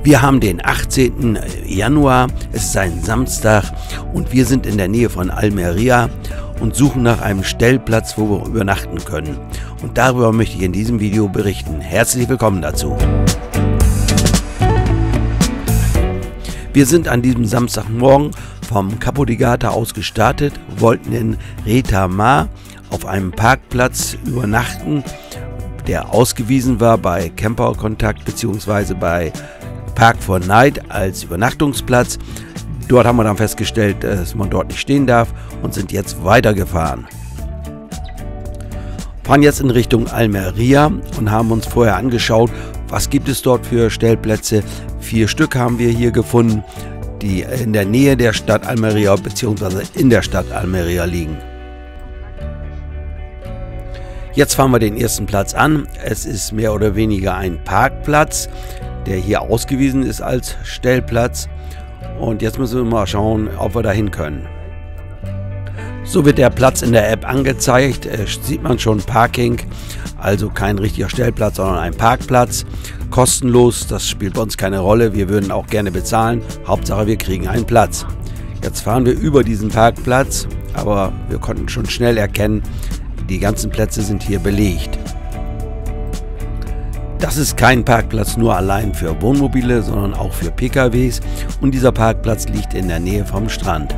Wir haben den 18. Januar, es ist ein Samstag und wir sind in der Nähe von Almería und suchen nach einem Stellplatz, wo wir übernachten können. Und darüber möchte ich in diesem Video berichten. Herzlich willkommen dazu. Wir sind an diesem Samstagmorgen vom Capo di Gata aus gestartet, wollten in Retamar auf einem Parkplatz übernachten, der ausgewiesen war bei Camperkontakt bzw. bei Park4Night als Übernachtungsplatz. Dort haben wir dann festgestellt, dass man dort nicht stehen darf und sind jetzt weitergefahren. Fahren jetzt in Richtung Almería und haben uns vorher angeschaut, was gibt es dort für Stellplätze. 4 Stück haben wir hier gefunden, die in der Nähe der Stadt Almería bzw. in der Stadt Almería liegen. Jetzt fahren wir den ersten Platz an. Es ist mehr oder weniger ein Parkplatz, der hier ausgewiesen ist als Stellplatz. Und jetzt müssen wir mal schauen, ob wir dahin können. So wird der Platz in der App angezeigt. Sieht man schon Parking, also kein richtiger Stellplatz, sondern ein Parkplatz. Kostenlos, das spielt bei uns keine Rolle. Wir würden auch gerne bezahlen. Hauptsache, wir kriegen einen Platz. Jetzt fahren wir über diesen Parkplatz, aber wir konnten schon schnell erkennen, die ganzen Plätze sind hier belegt. Das ist kein Parkplatz nur allein für Wohnmobile, sondern auch für PKWs und dieser Parkplatz liegt in der Nähe vom Strand.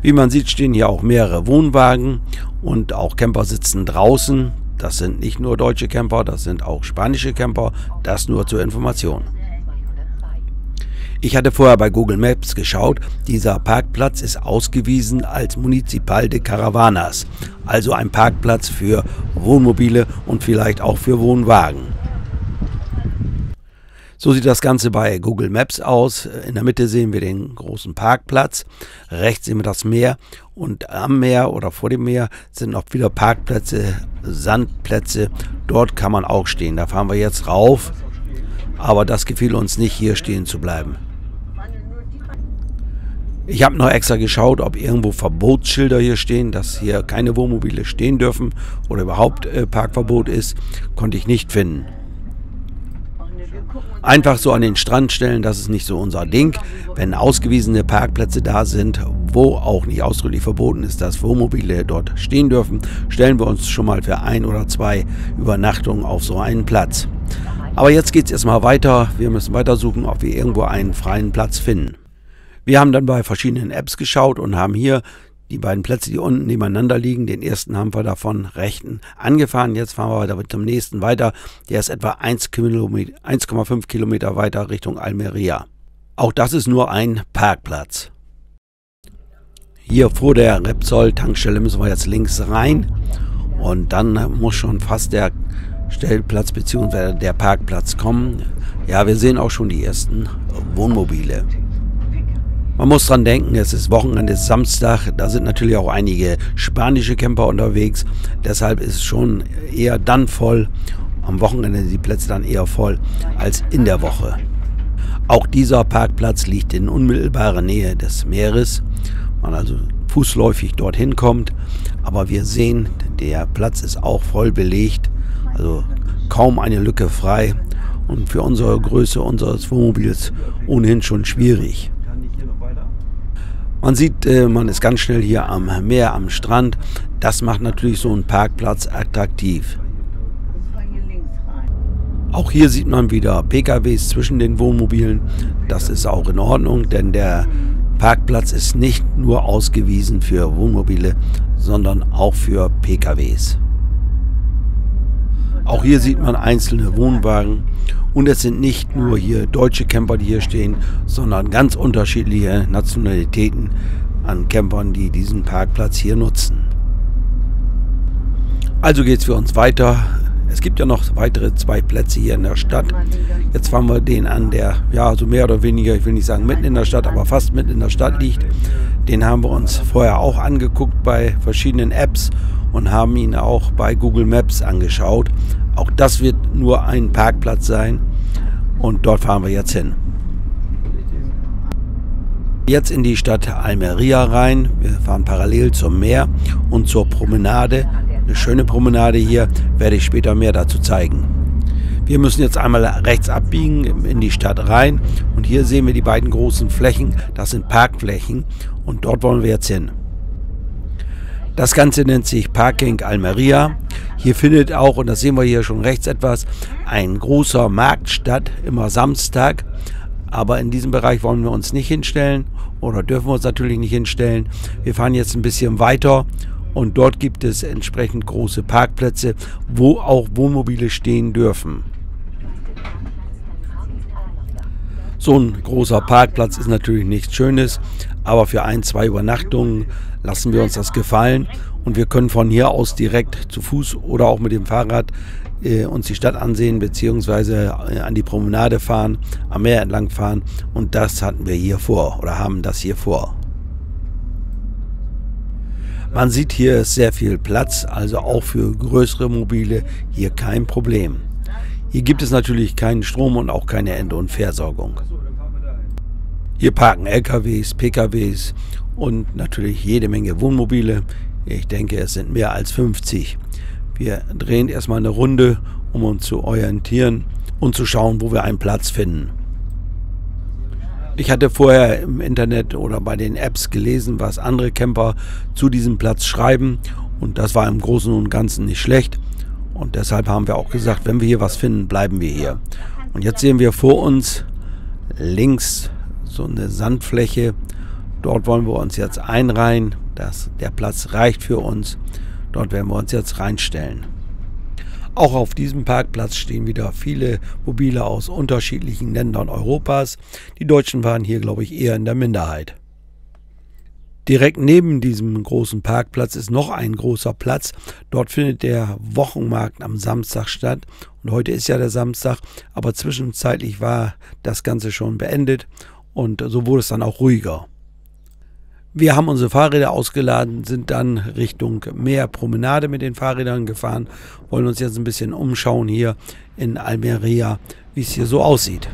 Wie man sieht, stehen hier auch mehrere Wohnwagen und auch Camper sitzen draußen. Das sind nicht nur deutsche Camper, das sind auch spanische Camper, das nur zur Information. Ich hatte vorher bei Google Maps geschaut, dieser Parkplatz ist ausgewiesen als Municipal de Caravanas, also ein Parkplatz für Wohnmobile und vielleicht auch für Wohnwagen. So sieht das Ganze bei Google Maps aus. In der Mitte sehen wir den großen Parkplatz, rechts sehen wir das Meer und am Meer oder vor dem Meer sind noch wieder Parkplätze, Sandplätze, dort kann man auch stehen. Da fahren wir jetzt rauf, aber das gefiel uns nicht, hier stehen zu bleiben. Ich habe noch extra geschaut, ob irgendwo Verbotsschilder hier stehen, dass hier keine Wohnmobile stehen dürfen oder überhaupt Parkverbot ist, konnte ich nicht finden. Einfach so an den Strand stellen, das ist nicht so unser Ding. Wenn ausgewiesene Parkplätze da sind, wo auch nicht ausdrücklich verboten ist, dass Wohnmobile dort stehen dürfen, stellen wir uns schon mal für 1 oder 2 Übernachtungen auf so einen Platz. Aber jetzt geht es erstmal weiter. Wir müssen weitersuchen, ob wir irgendwo einen freien Platz finden. Wir haben dann bei verschiedenen Apps geschaut und haben hier die beiden Plätze, die unten nebeneinander liegen. Den ersten haben wir davon rechten angefahren. Jetzt fahren wir weiter zum nächsten weiter. Der ist etwa 1,5 Kilometer weiter Richtung Almería. Auch das ist nur ein Parkplatz. Hier vor der Repsol-Tankstelle müssen wir jetzt links rein. Und dann muss schon fast der Stellplatz bzw. der Parkplatz kommen. Ja, wir sehen auch schon die ersten Wohnmobile. Man muss dran denken, es ist Wochenende, es ist Samstag, da sind natürlich auch einige spanische Camper unterwegs. Deshalb ist es schon eher dann voll, am Wochenende sind die Plätze dann eher voll als in der Woche. Auch dieser Parkplatz liegt in unmittelbarer Nähe des Meeres, man also fußläufig dorthin kommt. Aber wir sehen, der Platz ist auch voll belegt, also kaum eine Lücke frei und für unsere Größe unseres Wohnmobils ohnehin schon schwierig. Man sieht, man ist ganz schnell hier am Meer, am Strand. Das macht natürlich so einen Parkplatz attraktiv. Auch hier sieht man wieder PKWs zwischen den Wohnmobilen. Das ist auch in Ordnung, denn der Parkplatz ist nicht nur ausgewiesen für Wohnmobile, sondern auch für PKWs. Auch hier sieht man einzelne Wohnwagen und es sind nicht nur hier deutsche Camper, die hier stehen, sondern ganz unterschiedliche Nationalitäten an Campern, die diesen Parkplatz hier nutzen. Also geht es für uns weiter. Es gibt ja noch weitere 2 Plätze hier in der Stadt. Jetzt fahren wir den an, der ja so mehr oder weniger, ich will nicht sagen mitten in der Stadt, aber fast mitten in der Stadt liegt. Den haben wir uns vorher auch angeguckt bei verschiedenen Apps und haben ihn auch bei Google Maps angeschaut. Auch das wird nur ein Parkplatz sein und dort fahren wir jetzt hin. Jetzt in die Stadt Almería rein. Wir fahren parallel zum Meer und zur Promenade. Eine schöne Promenade hier, werde ich später mehr dazu zeigen. Wir müssen jetzt einmal rechts abbiegen in die Stadt rein und hier sehen wir die beiden großen Flächen, das sind Parkflächen und dort wollen wir jetzt hin. Das Ganze nennt sich Parking Almeria. Hier findet auch, und das sehen wir hier schon rechts etwas, ein großer Markt statt, immer Samstag. Aber in diesem Bereich wollen wir uns nicht hinstellen oder dürfen wir uns natürlich nicht hinstellen. Wir fahren jetzt ein bisschen weiter und dort gibt es entsprechend große Parkplätze, wo auch Wohnmobile stehen dürfen. So ein großer Parkplatz ist natürlich nichts Schönes, aber für 1-2 Übernachtungen lassen wir uns das gefallen und wir können von hier aus direkt zu Fuß oder auch mit dem Fahrrad uns die Stadt ansehen bzw. an die Promenade fahren, am Meer entlang fahren und das hatten wir hier vor oder haben das hier vor. Man sieht, hier ist sehr viel Platz, also auch für größere Mobile hier kein Problem. Hier gibt es natürlich keinen Strom und auch keine End- und Versorgung. Hier parken LKWs, PKWs und natürlich jede Menge Wohnmobile. Ich denke, es sind mehr als 50. Wir drehen erstmal eine Runde, um uns zu orientieren und zu schauen, wo wir einen Platz finden. Ich hatte vorher im Internet oder bei den Apps gelesen, was andere Camper zu diesem Platz schreiben und das war im Großen und Ganzen nicht schlecht. Und deshalb haben wir auch gesagt, wenn wir hier was finden, bleiben wir hier. Und jetzt sehen wir vor uns links so eine Sandfläche. Dort wollen wir uns jetzt einreihen. Der Platz reicht für uns. Dort werden wir uns jetzt reinstellen. Auch auf diesem Parkplatz stehen wieder viele Mobile aus unterschiedlichen Ländern Europas. Die Deutschen waren hier, glaube ich, eher in der Minderheit. Direkt neben diesem großen Parkplatz ist noch ein großer Platz. Dort findet der Wochenmarkt am Samstag statt. Und heute ist ja der Samstag, aber zwischenzeitlich war das Ganze schon beendet und so wurde es dann auch ruhiger. Wir haben unsere Fahrräder ausgeladen, sind dann Richtung Meerpromenade mit den Fahrrädern gefahren, wollen uns jetzt ein bisschen umschauen hier in Almeria, wie es hier so aussieht.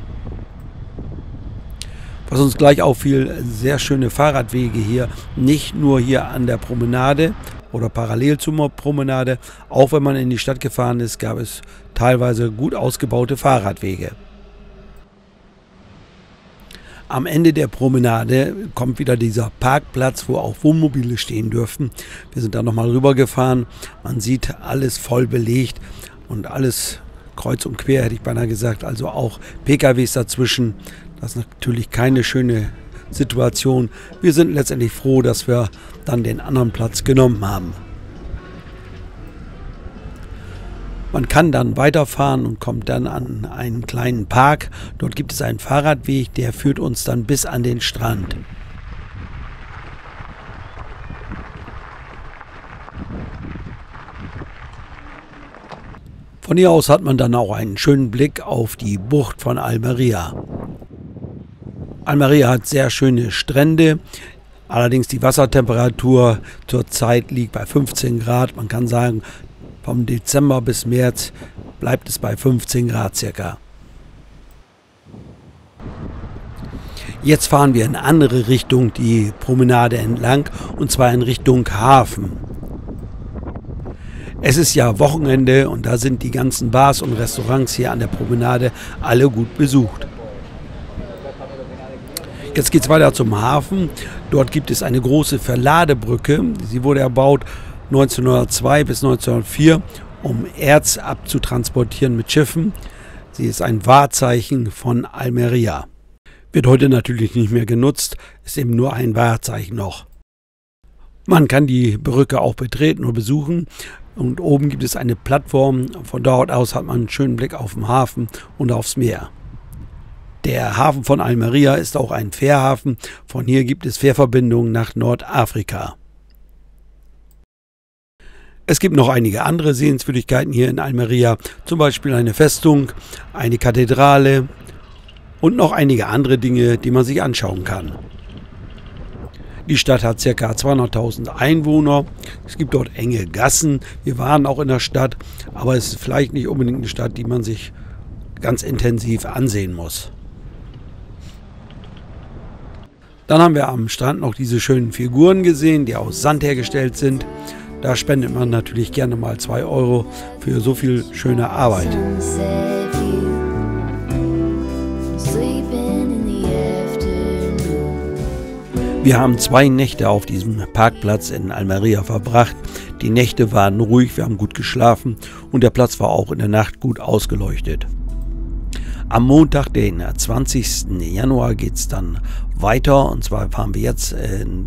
Was uns gleich auffiel, sehr schöne Fahrradwege hier, nicht nur hier an der Promenade oder parallel zur Promenade, auch wenn man in die Stadt gefahren ist, gab es teilweise gut ausgebaute Fahrradwege. Am Ende der Promenade kommt wieder dieser Parkplatz, wo auch Wohnmobile stehen dürften. Wir sind da nochmal rüber gefahren. Man sieht alles voll belegt und alles kreuz und quer, hätte ich beinahe gesagt. Also auch PKWs dazwischen. Das ist natürlich keine schöne Situation. Wir sind letztendlich froh, dass wir dann den anderen Platz genommen haben. Man kann dann weiterfahren und kommt dann an einen kleinen Park. Dort gibt es einen Fahrradweg, der führt uns dann bis an den Strand. Von hier aus hat man dann auch einen schönen Blick auf die Bucht von Almeria. Almeria hat sehr schöne Strände. Allerdings die Wassertemperatur zurzeit liegt bei 15 Grad. Man kann sagen, vom Dezember bis März bleibt es bei 15 Grad circa. Jetzt fahren wir in eine andere Richtung, die Promenade entlang, und zwar in Richtung Hafen. Es ist ja Wochenende und da sind die ganzen Bars und Restaurants hier an der Promenade alle gut besucht. Jetzt geht es weiter zum Hafen. Dort gibt es eine große Verladebrücke. Sie wurde erbaut 1902 bis 1904, um Erz abzutransportieren mit Schiffen. Sie ist ein Wahrzeichen von Almeria. Wird heute natürlich nicht mehr genutzt, ist eben nur ein Wahrzeichen noch. Man kann die Brücke auch betreten oder besuchen und oben gibt es eine Plattform. Von dort aus hat man einen schönen Blick auf den Hafen und aufs Meer. Der Hafen von Almeria ist auch ein Fährhafen. Von hier gibt es Fährverbindungen nach Nordafrika. Es gibt noch einige andere Sehenswürdigkeiten hier in Almeria, zum Beispiel eine Festung, eine Kathedrale und noch einige andere Dinge, die man sich anschauen kann. Die Stadt hat ca. 200.000 Einwohner. Es gibt dort enge Gassen. Wir waren auch in der Stadt, aber es ist vielleicht nicht unbedingt eine Stadt, die man sich ganz intensiv ansehen muss. Dann haben wir am Strand noch diese schönen Figuren gesehen, die aus Sand hergestellt sind. Da spendet man natürlich gerne mal 2 € für so viel schöne Arbeit. Wir haben 2 Nächte auf diesem Parkplatz in Almería verbracht. Die Nächte waren ruhig, wir haben gut geschlafen und der Platz war auch in der Nacht gut ausgeleuchtet. Am Montag, den 20. Januar, geht es dann weiter, und zwar fahren wir jetzt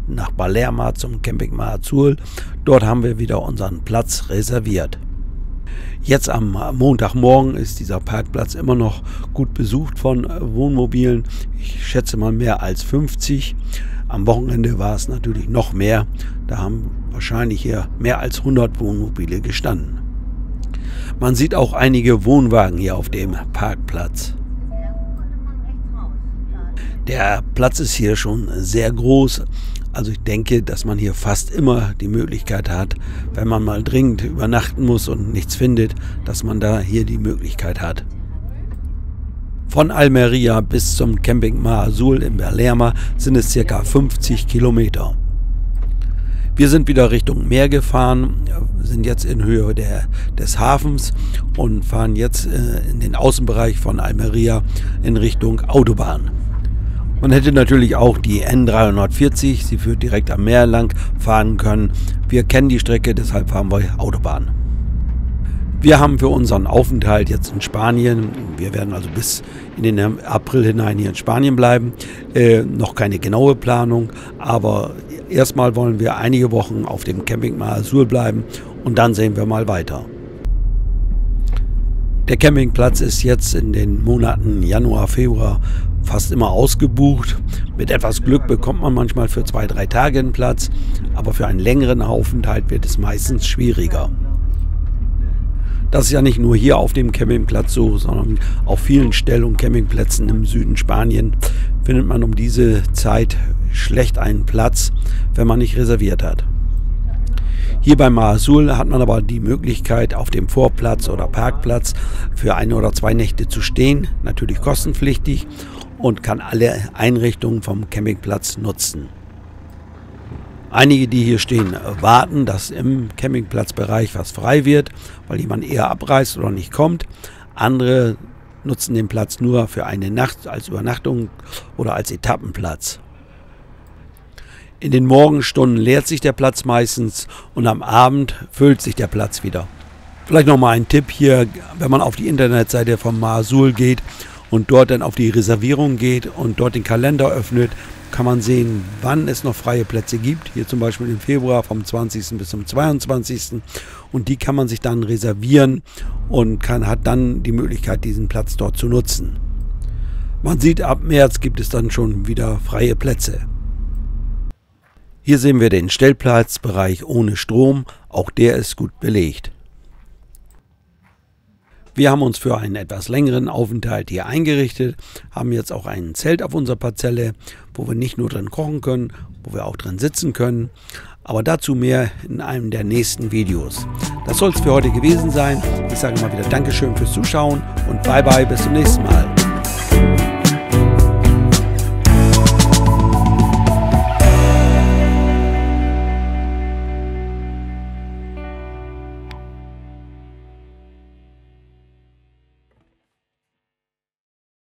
nach Palermo zum Camping Mar Azul. Dort haben wir wieder unseren Platz reserviert. Jetzt am Montagmorgen ist dieser Parkplatz immer noch gut besucht von Wohnmobilen. Ich schätze mal mehr als 50. Am Wochenende war es natürlich noch mehr. Da haben wahrscheinlich hier mehr als 100 Wohnmobile gestanden. Man sieht auch einige Wohnwagen hier auf dem Parkplatz. Der Platz ist hier schon sehr groß. Also ich denke, dass man hier fast immer die Möglichkeit hat, wenn man mal dringend übernachten muss und nichts findet, dass man da hier die Möglichkeit hat. Von Almería bis zum Camping Mar Azul in Palermo sind es ca. 50 Kilometer. Wir sind wieder Richtung Meer gefahren, sind jetzt in Höhe des Hafens und fahren jetzt in den Außenbereich von Almería in Richtung Autobahn. Man hätte natürlich auch die N340, sie führt direkt am Meer lang, fahren können. Wir kennen die Strecke, deshalb fahren wir Autobahn. Wir haben für unseren Aufenthalt jetzt in Spanien, wir werden also bis in den April hinein hier in Spanien bleiben, noch keine genaue Planung, aber erstmal wollen wir einige Wochen auf dem Camping Mar Azul bleiben und dann sehen wir mal weiter. Der Campingplatz ist jetzt in den Monaten Januar, Februar fast immer ausgebucht. Mit etwas Glück bekommt man manchmal für 2-3 Tage einen Platz, aber für einen längeren Aufenthalt wird es meistens schwieriger. Das ist ja nicht nur hier auf dem Campingplatz so, sondern auf vielen Stell- und Campingplätzen im Süden Spanien findet man um diese Zeit schlecht einen Platz, wenn man nicht reserviert hat. Hier beim Mar Azul hat man aber die Möglichkeit, auf dem Vorplatz oder Parkplatz für 1 oder 2 Nächte zu stehen, natürlich kostenpflichtig, und kann alle Einrichtungen vom Campingplatz nutzen. Einige, die hier stehen, warten, dass im Campingplatzbereich was frei wird, weil jemand eher abreist oder nicht kommt. Andere nutzen den Platz nur für eine Nacht als Übernachtung oder als Etappenplatz. In den Morgenstunden leert sich der Platz meistens und am Abend füllt sich der Platz wieder. Vielleicht nochmal ein Tipp hier, wenn man auf die Internetseite vom Mar Azul geht und dort dann auf die Reservierung geht und dort den Kalender öffnet, kann man sehen, wann es noch freie Plätze gibt. Hier zum Beispiel im Februar vom 20. bis zum 22. Und die kann man sich dann reservieren und hat dann die Möglichkeit, diesen Platz dort zu nutzen. Man sieht, ab März gibt es dann schon wieder freie Plätze. Hier sehen wir den Stellplatzbereich ohne Strom. Auch der ist gut belegt. Wir haben uns für einen etwas längeren Aufenthalt hier eingerichtet, haben jetzt auch ein Zelt auf unserer Parzelle, wo wir nicht nur drin kochen können, wo wir auch drin sitzen können. Aber dazu mehr in einem der nächsten Videos. Das soll es für heute gewesen sein. Ich sage mal wieder Dankeschön fürs Zuschauen und bye bye, bis zum nächsten Mal.